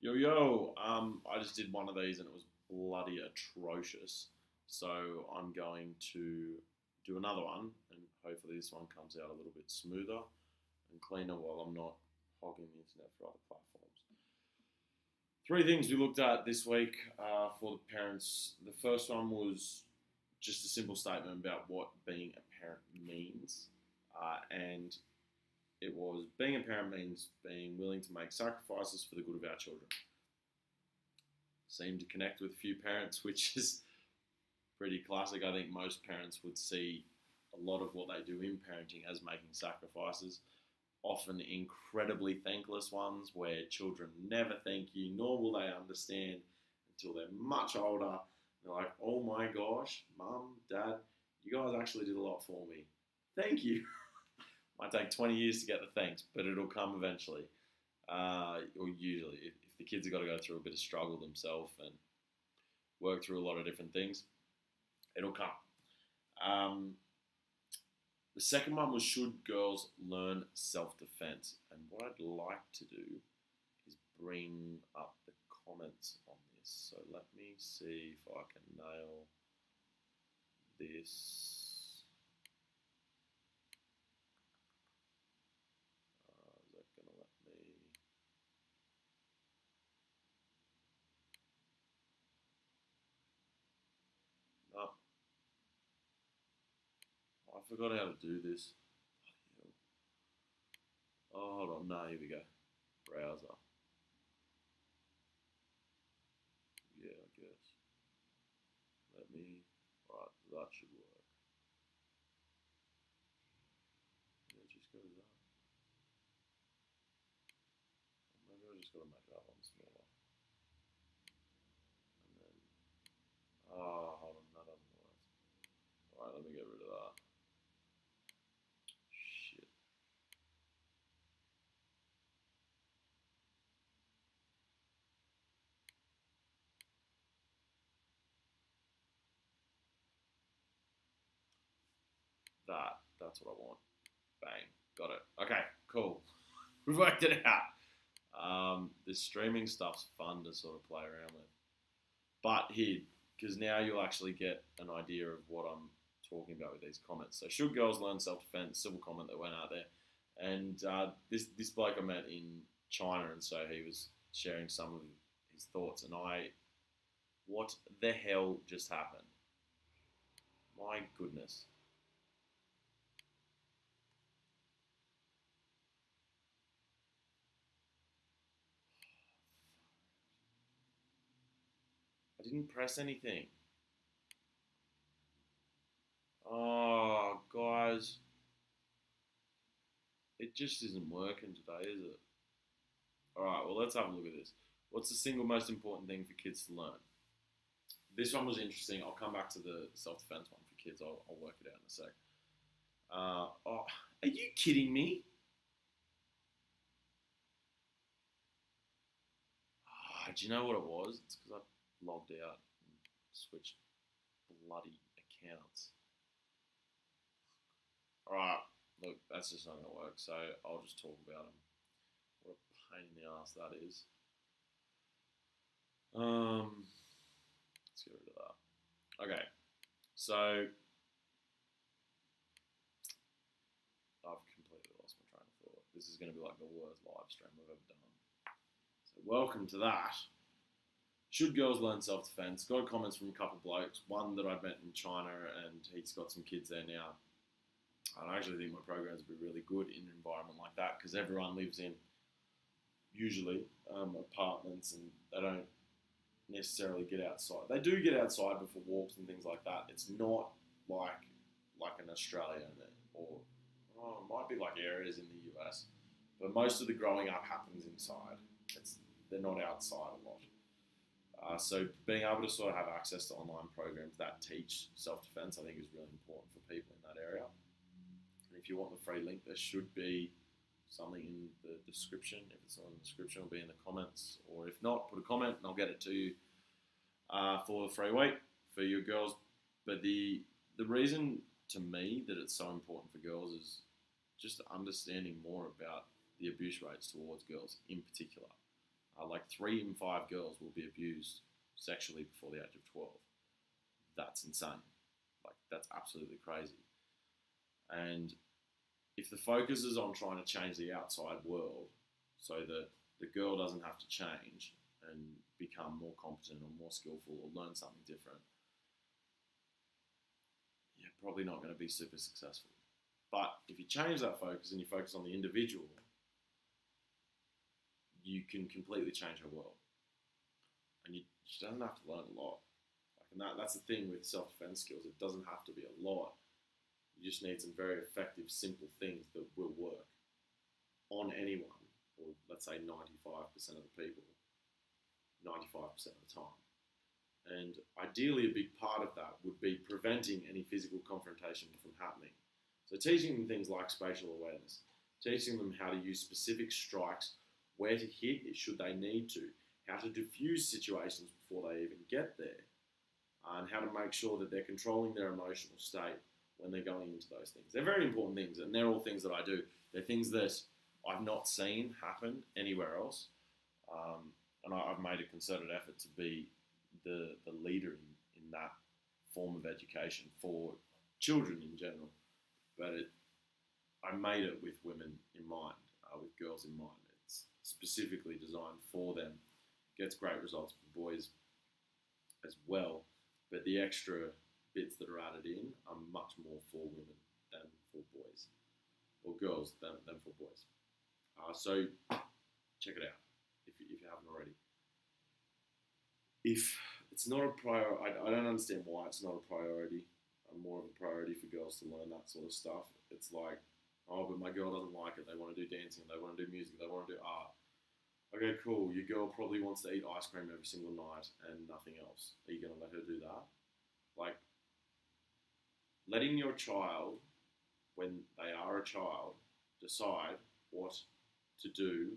Yo, yo, I just did one of these and it was bloody atrocious. So I'm going to do another one and hopefully this one comes out a little bit smoother and cleaner while I'm not hogging the internet for other platforms. Three things we looked at this week for the parents. The first one was just a simple statement about what being a parent means. And it was being a parent means being willing to make sacrifices for the good of our children. Seem to connect with a few parents, which is pretty classic. I think most parents would see a lot of what they do in parenting as making sacrifices, often incredibly thankless ones where children never thank you, nor will they understand until they're much older. They're like, oh my gosh, mum, dad, you guys actually did a lot for me. Thank you. Might take 20 years to get the thanks, but it'll come eventually. Or usually, if the kids have got to go through a bit of struggle themselves and work through a lot of different things, it'll come. The second one was should girls learn self-defense? And what I'd like to do is bring up the comments on this. So let me see if I can nail this. Is that going to let me? No. I forgot how to do this. Oh, hold on. No, here we go. Browser. Yeah, I guess. Let me. Right, that should work. Yeah, just go to that. Maybe I just got to make that one smaller. And then. Hold on. That doesn't work. Alright, let me get rid of that. Shit. That's what I want. Bang. Got it. Okay, cool. We've worked it out. This streaming stuff's fun to sort of play around with. But here, because now you'll actually get an idea of what I'm talking about with these comments. So, should girls learn self-defense? Civil comment that went out there, and this bloke I met in China, and so he was sharing some of his thoughts, and what the hell just happened? My goodness. I didn't press anything. Oh, guys. It just isn't working today, is it? Alright, well, let's have a look at this. What's the single most important thing for kids to learn? This one was interesting. I'll come back to the self defense one for kids. I'll work it out in a sec. Are you kidding me? Do you know what it was? It's because I logged out and switched bloody accounts. Alright, look, that's just not going to work, so I'll just talk about them. What a pain in the ass that is. Let's get rid of that. Okay, so I've completely lost my train of thought. This is going to be like the worst live stream I've ever done. So welcome to that. Should girls learn self-defense? Got comments from a couple of blokes. One that I've met in China, and he's got some kids there now. And I actually think my programs would be really good in an environment like that because everyone lives in usually apartments and they don't necessarily get outside. They do get outside before walks and things like that. It's not like in Australia or it might be like areas in the US, but most of the growing up happens inside. They're not outside a lot. So being able to sort of have access to online programs that teach self-defense, I think, is really important for people in that area. And if you want the free link, there should be something in the description. If it's not in the description, it'll be in the comments. Or if not, put a comment and I'll get it to you for the free week for your girls. But the reason to me that it's so important for girls is just understanding more about the abuse rates towards girls in particular. Like 3 in 5 girls will be abused sexually before the age of 12. That's insane. Like, that's absolutely crazy. And if the focus is on trying to change the outside world so that the girl doesn't have to change and become more competent or more skillful or learn something different, you're probably not going to be super successful. But if you change that focus and you focus on the individual, you can completely change her world. And she doesn't have to learn a lot. And that's the thing with self-defense skills. It doesn't have to be a lot. You just need some very effective, simple things that will work on anyone, or let's say 95% of the people, 95% of the time. And ideally, a big part of that would be preventing any physical confrontation from happening. So teaching them things like spatial awareness, teaching them how to use specific strikes, where to hit should they need to, how to diffuse situations before they even get there, and how to make sure that they're controlling their emotional state when they're going into those things. They're very important things, and they're all things that I do. They're things that I've not seen happen anywhere else, and I've made a concerted effort to be the leader in that form of education for children in general. But I made it with women in mind, with girls in mind. It's specifically designed for them. Gets great results for boys as well, but the extra bits that are added in are much more for women than for boys, or girls than for boys. So check it out if you haven't already. If it's not a priority, I don't understand why it's not a priority. More of a priority for girls to learn that sort of stuff. It's like, oh, but my girl doesn't like it. They want to do dancing. They want to do music. They want to do art. Okay, cool. Your girl probably wants to eat ice cream every single night and nothing else. Are you going to let her do that? Like, letting your child, when they are a child, decide what to do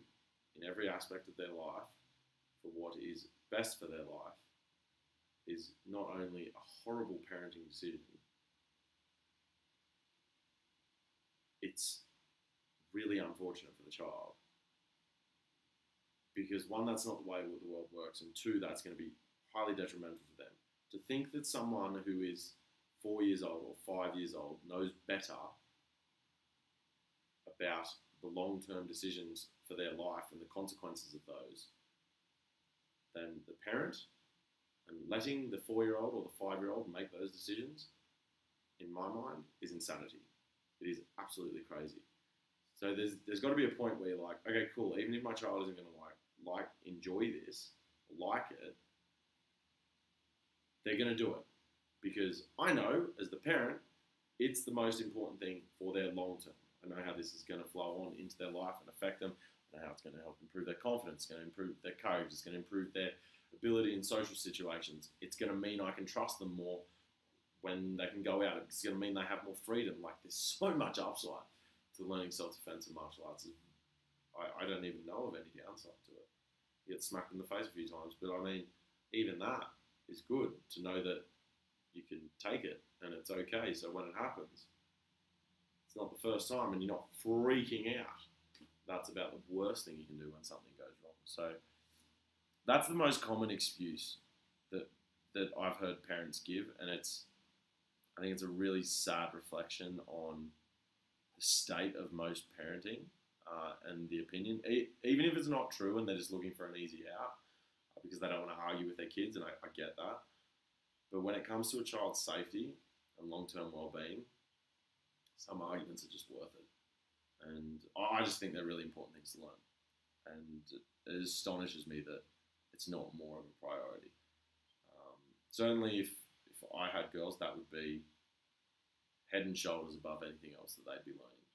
in every aspect of their life for what is best for their life is not only a horrible parenting decision, it's really unfortunate for the child. Because one, that's not the way the world works, and two, that's going to be highly detrimental to them. To think that someone who is 4 years old or 5 years old knows better about the long-term decisions for their life and the consequences of those than the parent, and letting the 4-year-old or the 5-year-old make those decisions, in my mind, is insanity. It is absolutely crazy. So there's got to be a point where you're like, okay, cool. Even if my child isn't going to enjoy this, like it, they're going to do it because I know as the parent, it's the most important thing for their long term. I know how this is going to flow on into their life and affect them. I know how it's going to help improve their confidence. It's going to improve their courage. It's going to improve their ability in social situations. It's going to mean I can trust them more when they can go out. It's going to mean they have more freedom. Like, there's so much upside to learning self-defense and martial arts. I don't even know of any downside to it. You get smacked in the face a few times, but I mean, even that is good to know that you can take it and it's okay. So when it happens, it's not the first time and you're not freaking out. That's about the worst thing you can do when something goes wrong. So that's the most common excuse that I've heard parents give, and I think it's a really sad reflection on the state of most parenting and the opinion. Even if it's not true and they're just looking for an easy out because they don't want to argue with their kids, and I get that. But when it comes to a child's safety and long-term well-being, some arguments are just worth it. And I just think they're really important things to learn. And it astonishes me that it's not more of a priority. Certainly if I had girls, that would be head and shoulders above anything else that they'd be learning.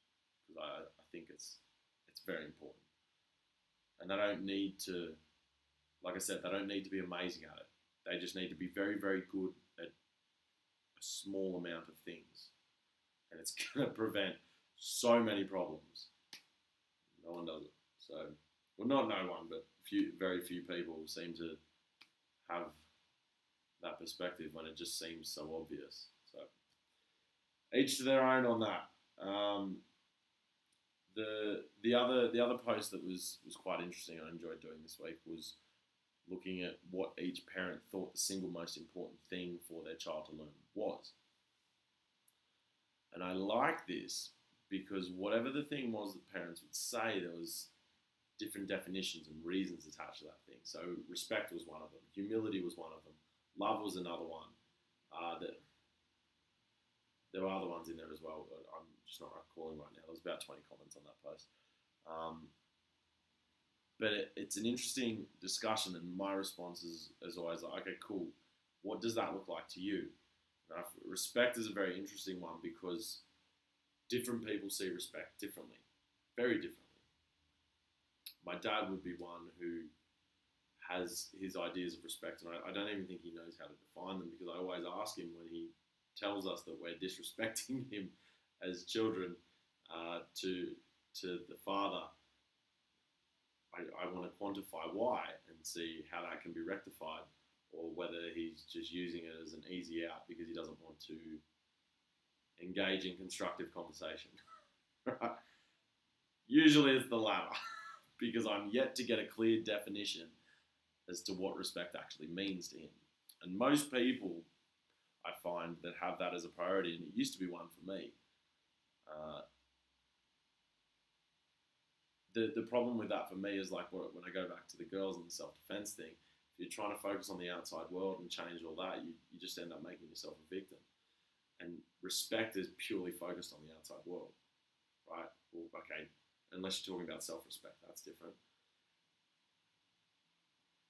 Because I think it's very important. And they don't need to, like I said, they don't need to be amazing at it. They just need to be very, very good at a small amount of things. And it's going to prevent so many problems. No one does it. So, well, not no one, but very few people seem to have that perspective when it just seems so obvious. So, each to their own on that. The other post that was quite interesting and I enjoyed doing this week was looking at what each parent thought the single most important thing for their child to learn was. And I like this because whatever the thing was that parents would say, there was different definitions and reasons attached to that thing. So respect was one of them, humility was one of them, love was another one. There were other ones in there as well, but I'm just not recalling right now. There was about 20 comments on that post. But it's an interesting discussion, and my response is always like, okay, cool. What does that look like to you? Respect is a very interesting one because different people see respect differently, very differently. My dad would be one who has his ideas of respect, and I don't even think he knows how to define them because I always ask him when he tells us that we're disrespecting him as children to the father. I want to quantify why and see how that can be rectified, or whether he's just using it as an easy out because he doesn't want to engage in constructive conversation. Right? Usually it's the latter because I'm yet to get a clear definition as to what respect actually means to him. And most people I find that have that as a priority, and it used to be one for me. The problem with that for me is like when I go back to the girls and the self-defense thing, if you're trying to focus on the outside world and change all that, you just end up making yourself a victim. And respect is purely focused on the outside world, right? Well, okay, unless you're talking about self-respect, that's different.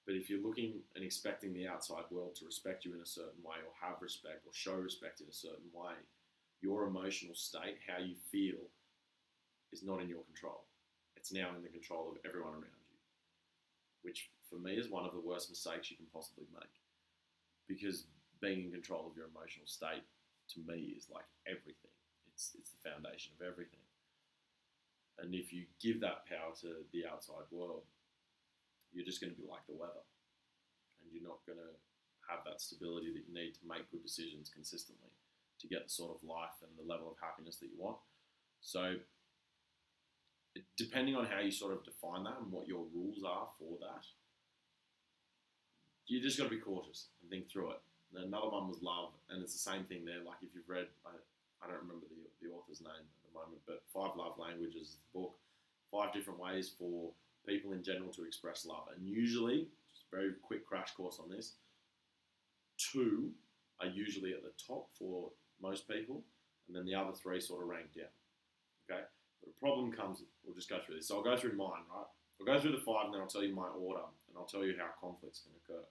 But if you're looking and expecting the outside world to respect you in a certain way, or have respect, or show respect in a certain way, your emotional state, how you feel, is not in your control. It's now in the control of everyone around you, which for me is one of the worst mistakes you can possibly make. Because being in control of your emotional state, to me, is like everything. It's the foundation of everything. And if you give that power to the outside world, you're just going to be like the weather. And you're not going to have that stability that you need to make good decisions consistently to get the sort of life and the level of happiness that you want. So depending on how you sort of define that and what your rules are for that, you just got to be cautious and think through it. And another one was love, and it's the same thing there. Like if you've read, I don't remember the author's name at the moment, but 5 Love Languages is the book. 5 different ways for people in general to express love. And usually, just a very quick crash course on this, 2 are usually at the top for most people, and then the other 3 sort of rank down. Okay? But the problem comes, we'll just go through this. So I'll go through mine, right? I'll go through the 5 and then I'll tell you my order and I'll tell you how conflicts can occur.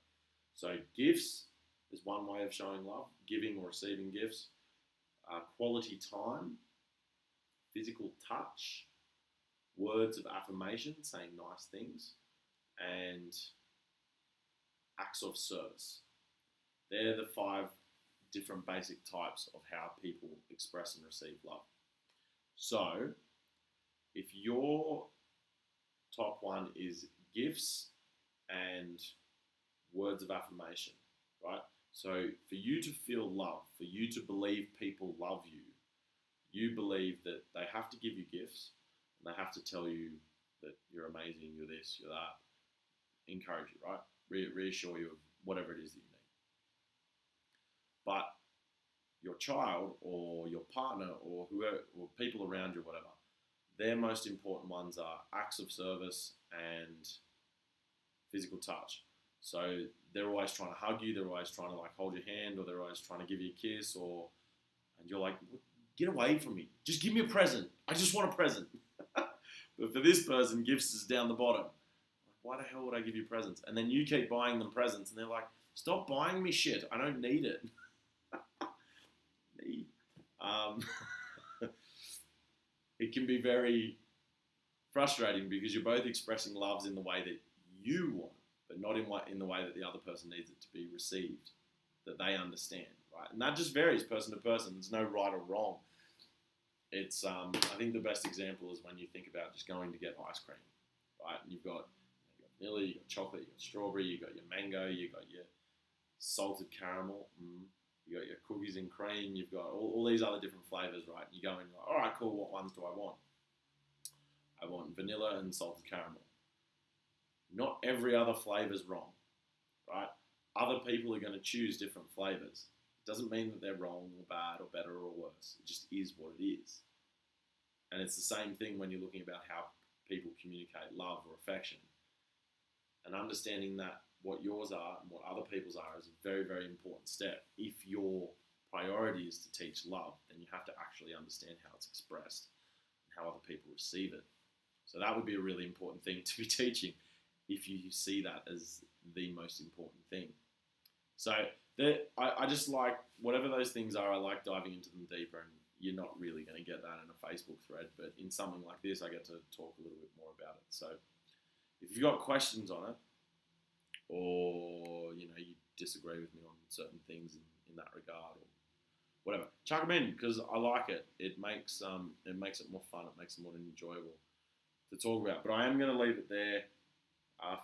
So gifts is one way of showing love, giving or receiving gifts. Quality time, physical touch, words of affirmation, saying nice things, and acts of service. They're the 5 different basic types of how people express and receive love. So, if your top one is gifts and words of affirmation, right? So, for you to feel love, for you to believe people love you, you believe that they have to give you gifts and they have to tell you that you're amazing, you're this, you're that, encourage you, right? Reassure you of whatever it is that you need. But your child or your partner or whoever, or people around you, whatever, their most important ones are acts of service and physical touch. So they're always trying to hug you, they're always trying to like hold your hand, or they're always trying to give you a kiss, and you're like, get away from me. Just give me a present. I just want a present. But for this person, gifts is down the bottom. Why the hell would I give you presents? And then you keep buying them presents, and they're like, stop buying me shit. I don't need it. It can be very frustrating because you're both expressing loves in the way that you want, but not in the way that the other person needs it to be received, that they understand, right? And that just varies person to person. There's no right or wrong. It's I think the best example is when you think about just going to get ice cream, right? And you've got vanilla, you've got chocolate, you've got strawberry, you've got your mango, you've got your salted caramel, you got your cookies and cream, you've got all these other different flavors, right? You go in, like, all right, cool, what ones do I want? I want vanilla and salted caramel. Not every other flavour is wrong, right? Other people are going to choose different flavours. It doesn't mean that they're wrong or bad or better or worse. It just is what it is. And it's the same thing when you're looking about how people communicate love or affection. And understanding that what yours are and what other people's are is a very, very important step. If your priority is to teach love, then you have to actually understand how it's expressed and how other people receive it. So that would be a really important thing to be teaching if you see that as the most important thing. So I just like, whatever those things are, I like diving into them deeper, and you're not really going to get that in a Facebook thread, but in something like this, I get to talk a little bit more about it. So if you've got questions on it, or you disagree with me on certain things in that regard, or whatever, chuck them in, because I like it. It makes it more fun. It makes it more enjoyable to talk about. But I am going to leave it there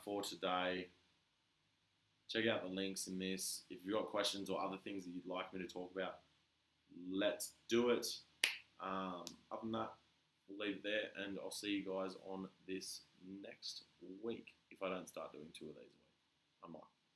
for today. Check out the links in this. If you've got questions or other things that you'd like me to talk about, let's do it. Other than that, we'll leave it there, and I'll see you guys on this next week if I don't start doing 2 of these a week. I might.